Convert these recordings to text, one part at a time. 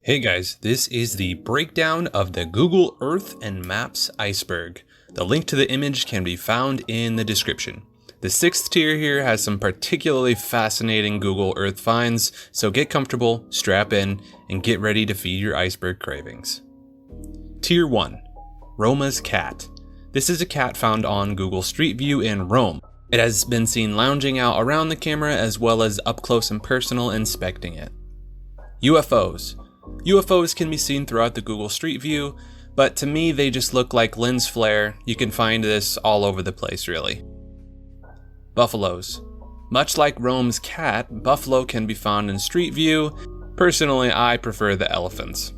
Hey guys, this is the breakdown of the Google Earth and Maps Iceberg. The link to the image can be found in the description. The sixth tier here has some particularly fascinating Google Earth finds, so get comfortable, strap in, and get ready to feed your iceberg cravings. Tier 1. Roma's cat. This is a cat found on Google Street View in Rome. It has been seen lounging out around the camera as well as up close and personal inspecting it. UFOs. UFOs can be seen throughout the Google Street View, but to me they just look like lens flare. You can find this all over the place really. Buffaloes. Much like Rome's cat, buffalo can be found in Street View. Personally, I prefer the elephants.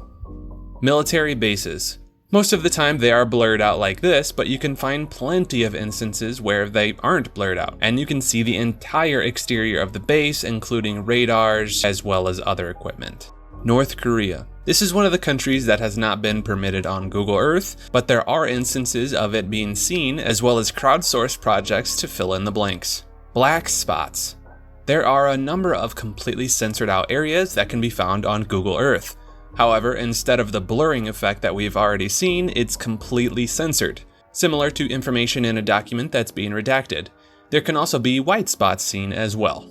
Military bases. Most of the time they are blurred out like this, but you can find plenty of instances where they aren't blurred out, and you can see the entire exterior of the base, including radars as well as other equipment. North Korea. This is one of the countries that has not been permitted on Google Earth, but there are instances of it being seen as well as crowdsourced projects to fill in the blanks. Black spots. There are a number of completely censored out areas that can be found on Google Earth. However, instead of the blurring effect that we've already seen, it's completely censored, similar to information in a document that's being redacted. There can also be white spots seen as well.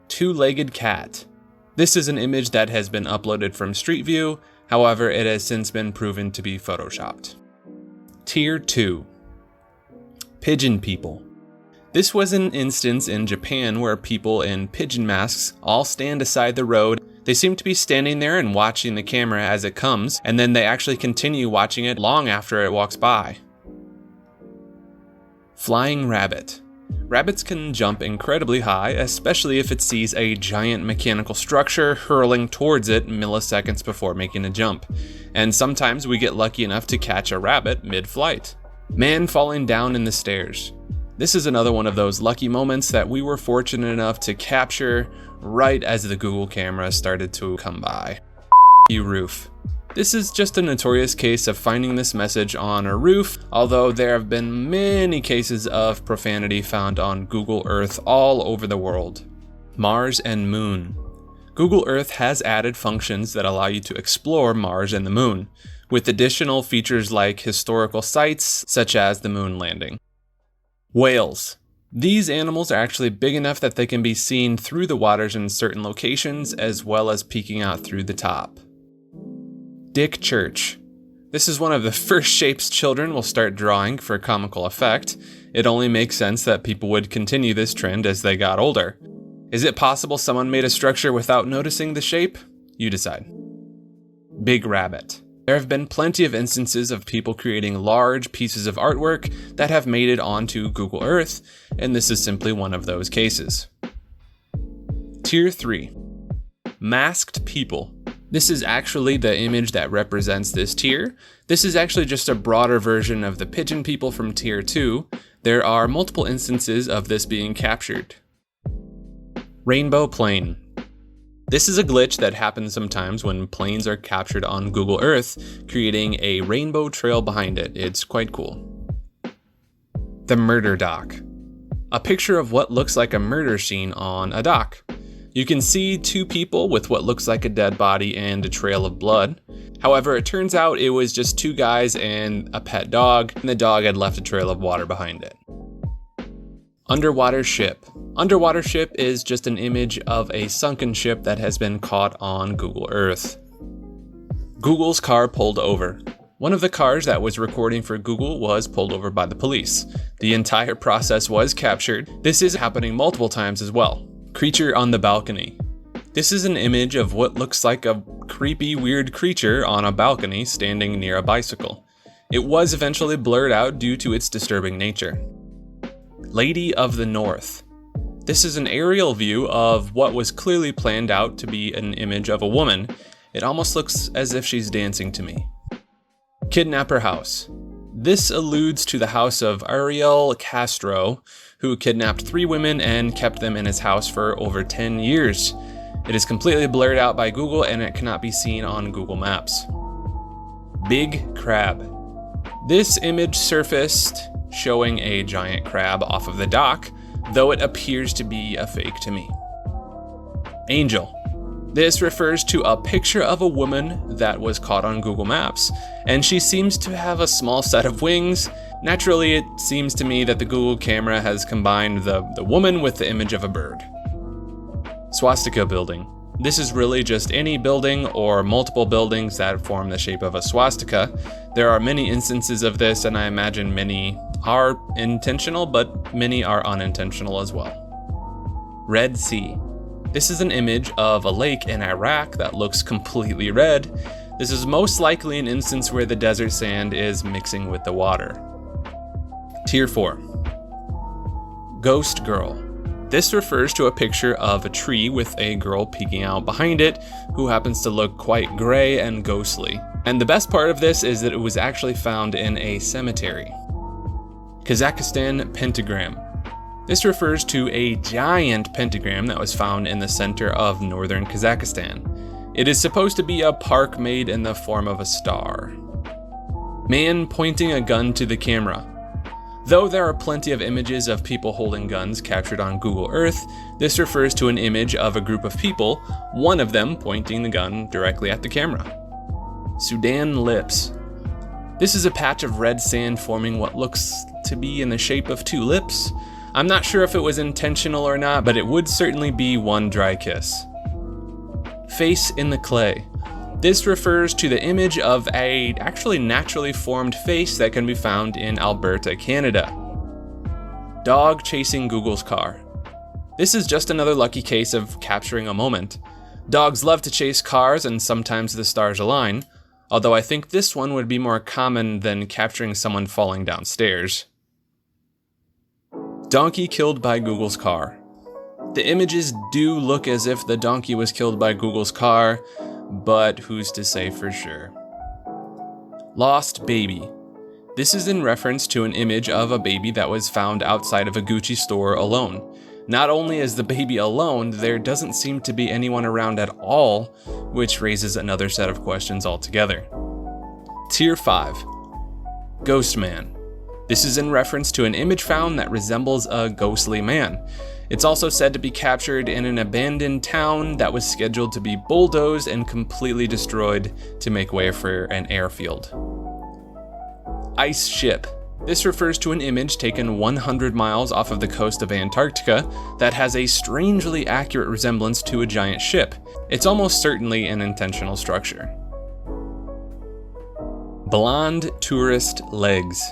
Two-legged cat. This is an image that has been uploaded from Street View, however, it has since been proven to be photoshopped. Tier 2. Pigeon people. This was an instance in Japan where people in pigeon masks all stand aside the road. They seem to be standing there and watching the camera as it comes, and then they actually continue watching it long after it walks by. Flying rabbit. Rabbits can jump incredibly high, especially if it sees a giant mechanical structure hurling towards it milliseconds before making a jump. And sometimes we get lucky enough to catch a rabbit mid-flight. Man falling down in the stairs. This is another one of those lucky moments that we were fortunate enough to capture right as the Google camera started to come by. Roof. This is just a notorious case of finding this message on a roof, although there have been many cases of profanity found on Google Earth all over the world. Mars and Moon. Google Earth has added functions that allow you to explore Mars and the Moon, with additional features like historical sites such as the moon landing. Whales. These animals are actually big enough that they can be seen through the waters in certain locations as well as peeking out through the top. Dick Church. This is one of the first shapes children will start drawing for comical effect. It only makes sense that people would continue this trend as they got older. Is it possible someone made a structure without noticing the shape? You decide. Big Rabbit. There have been plenty of instances of people creating large pieces of artwork that have made it onto Google Earth, and this is simply one of those cases. Tier 3. Masked people. This is actually the image that represents this tier. This is actually just a broader version of the pigeon people from Tier 2. There are multiple instances of this being captured. Rainbow plane. This is a glitch that happens sometimes when planes are captured on Google Earth, creating a rainbow trail behind it. It's quite cool. The murder dock. A picture of what looks like a murder scene on a dock. You can see two people with what looks like a dead body and a trail of blood. However, it turns out it was just two guys and a pet dog, and the dog had left a trail of water behind it. Underwater ship. Underwater ship is just an image of a sunken ship that has been caught on Google Earth. Google's car pulled over. One of the cars that was recording for Google was pulled over by the police. The entire process was captured. This is happening multiple times as well. Creature on the balcony. This is an image of what looks like a creepy, weird creature on a balcony standing near a bicycle. It was eventually blurred out due to its disturbing nature. Lady of the North. This is an aerial view of what was clearly planned out to be an image of a woman. It almost looks as if she's dancing to me. Kidnapper house. This alludes to the house of Ariel Castro, who kidnapped 3 women and kept them in his house for over 10 years. It is completely blurred out by Google and it cannot be seen on Google Maps. Big crab. This image surfaced showing a giant crab off of the dock, though it appears to be a fake to me. Angel. This refers to a picture of a woman that was caught on Google Maps, and she seems to have a small set of wings. Naturally, it seems to me that the Google camera has combined the woman with the image of a bird. Swastika building. This is really just any building or multiple buildings that form the shape of a swastika. There are many instances of this, and I imagine many are intentional, but many are unintentional as well. Red Sea. This is an image of a lake in Iraq that looks completely red. This is most likely an instance where the desert sand is mixing with the water. Tier 4. Ghost Girl. This refers to a picture of a tree with a girl peeking out behind it who happens to look quite gray and ghostly. And the best part of this is that it was actually found in a cemetery. Kazakhstan Pentagram. This refers to a giant pentagram that was found in the center of northern Kazakhstan. It is supposed to be a park made in the form of a star. Man pointing a gun to the camera. Though there are plenty of images of people holding guns captured on Google Earth, this refers to an image of a group of people, one of them pointing the gun directly at the camera. Sudan Lips. This is a patch of red sand forming what looks to be in the shape of two lips. I'm not sure if it was intentional or not, but it would certainly be one dry kiss. Face in the clay. This refers to the image of a actually naturally formed face that can be found in Alberta, Canada. Dog chasing Google's car. This is just another lucky case of capturing a moment. Dogs love to chase cars and sometimes the stars align, although I think this one would be more common than capturing someone falling downstairs. Donkey killed by Google's car. The images do look as if the donkey was killed by Google's car, but who's to say for sure? Lost baby. This is in reference to an image of a baby that was found outside of a Gucci store alone. Not only is the baby alone, there doesn't seem to be anyone around at all, which raises another set of questions altogether. Tier 5. Ghost Man. This is in reference to an image found that resembles a ghostly man. It's also said to be captured in an abandoned town that was scheduled to be bulldozed and completely destroyed to make way for an airfield. Ice ship. This refers to an image taken 100 miles off of the coast of Antarctica that has a strangely accurate resemblance to a giant ship. It's almost certainly an intentional structure. Blonde tourist legs.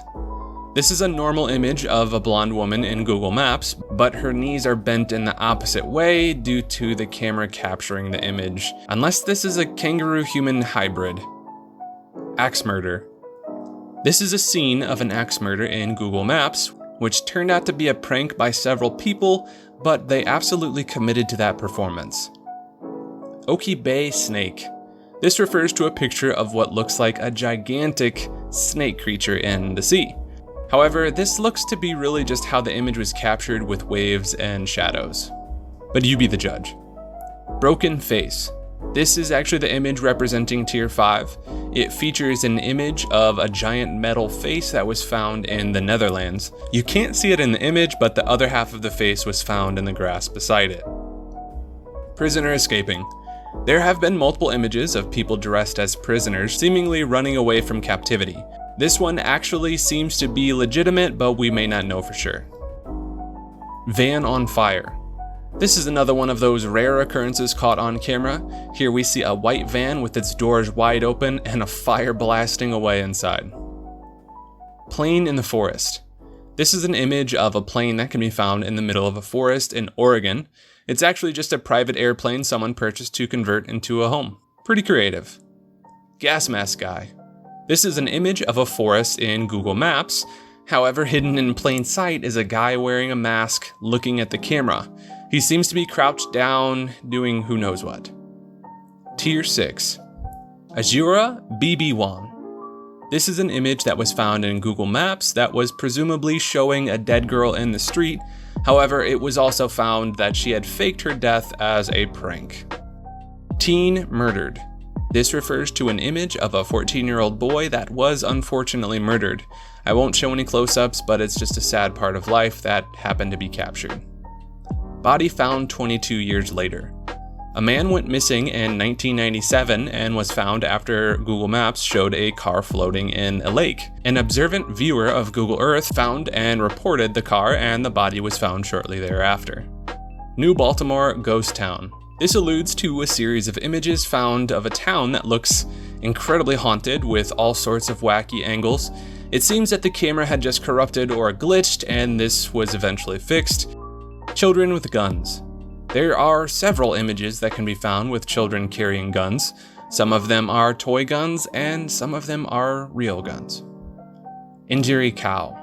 This is a normal image of a blonde woman in Google Maps, but her knees are bent in the opposite way due to the camera capturing the image, unless this is a kangaroo-human hybrid. Axe murder. This is a scene of an axe murder in Google Maps, which turned out to be a prank by several people, but they absolutely committed to that performance. Oki Bay snake. This refers to a picture of what looks like a gigantic snake creature in the sea. However, this looks to be really just how the image was captured with waves and shadows. But you be the judge. Broken face. This is actually the image representing Tier 5. It features an image of a giant metal face that was found in the Netherlands. You can't see it in the image, but the other half of the face was found in the grass beside it. Prisoner escaping. There have been multiple images of people dressed as prisoners, seemingly running away from captivity. This one actually seems to be legitimate, but we may not know for sure. Van on fire. This is another one of those rare occurrences caught on camera. Here we see a white van with its doors wide open and a fire blasting away inside. Plane in the forest. This is an image of a plane that can be found in the middle of a forest in Oregon. It's actually just a private airplane someone purchased to convert into a home. Pretty creative. Gas mask guy. This is an image of a forest in Google Maps. However, hidden in plain sight is a guy wearing a mask looking at the camera. He seems to be crouched down, doing who knows what. Tier 6. Azura BB1. This is an image that was found in Google Maps that was presumably showing a dead girl in the street. However, it was also found that she had faked her death as a prank. Teen murdered. This refers to an image of a 14-year-old boy that was unfortunately murdered. I won't show any close-ups, but it's just a sad part of life that happened to be captured. Body found 22 years later. A man went missing in 1997 and was found after Google Maps showed a car floating in a lake. An observant viewer of Google Earth found and reported the car, and the body was found shortly thereafter. New Baltimore ghost town. This alludes to a series of images found of a town that looks incredibly haunted with all sorts of wacky angles. It seems that the camera had just corrupted or glitched, and this was eventually fixed. Children with guns. There are several images that can be found with children carrying guns. Some of them are toy guns, and some of them are real guns. Injury cow.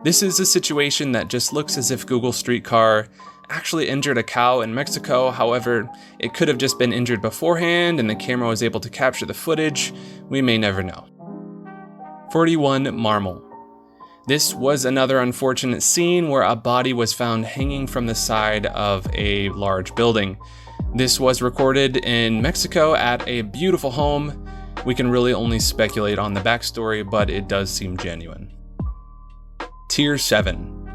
This is a situation that just looks as if Google Streetcar actually injured a cow in Mexico. However, it could have just been injured beforehand and the camera was able to capture the footage. We may never know. 41 Marmol. This was another unfortunate scene where a body was found hanging from the side of a large building. This was recorded in Mexico at a beautiful home. We can really only speculate on the backstory, but it does seem genuine. Tier 7.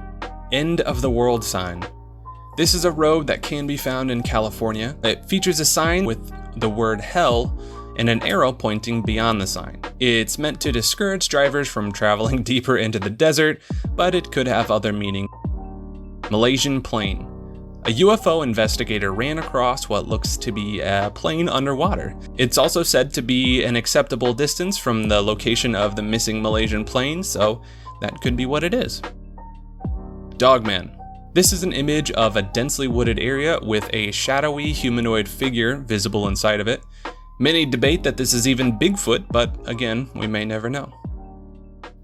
End of the world sign. This is a road that can be found in California. It features a sign with the word hell and an arrow pointing beyond the sign. It's meant to discourage drivers from traveling deeper into the desert, but it could have other meaning. Malaysian plane. A UFO investigator ran across what looks to be a plane underwater. It's also said to be an acceptable distance from the location of the missing Malaysian plane, so that could be what it is. Dogman. This is an image of a densely wooded area with a shadowy humanoid figure visible inside of it. Many debate that this is even Bigfoot, but again, we may never know.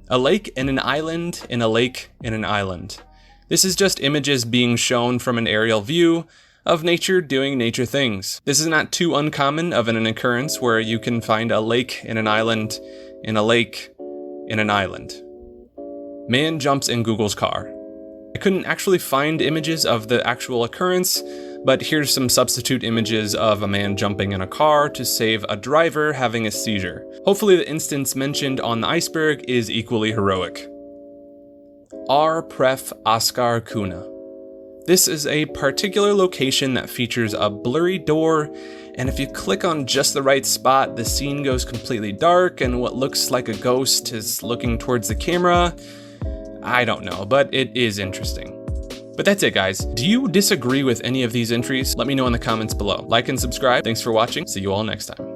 A lake and an island in a lake in an island. This is just images being shown from an aerial view of nature doing nature things. This is not too uncommon of an occurrence where you can find a lake in an island in a lake in an island. Man jumps in Google's car. I couldn't actually find images of the actual occurrence, but here's some substitute images of a man jumping in a car to save a driver having a seizure. Hopefully the instance mentioned on the Iceberg is equally heroic. R. Pref Oscar Cuna. This is a particular location that features a blurry door, and if you click on just the right spot, the scene goes completely dark and what looks like a ghost is looking towards the camera. I don't know, but it is interesting. But that's it, guys. Do you disagree with any of these entries? Let me know in the comments below. Like and subscribe. Thanks for watching. See you all next time.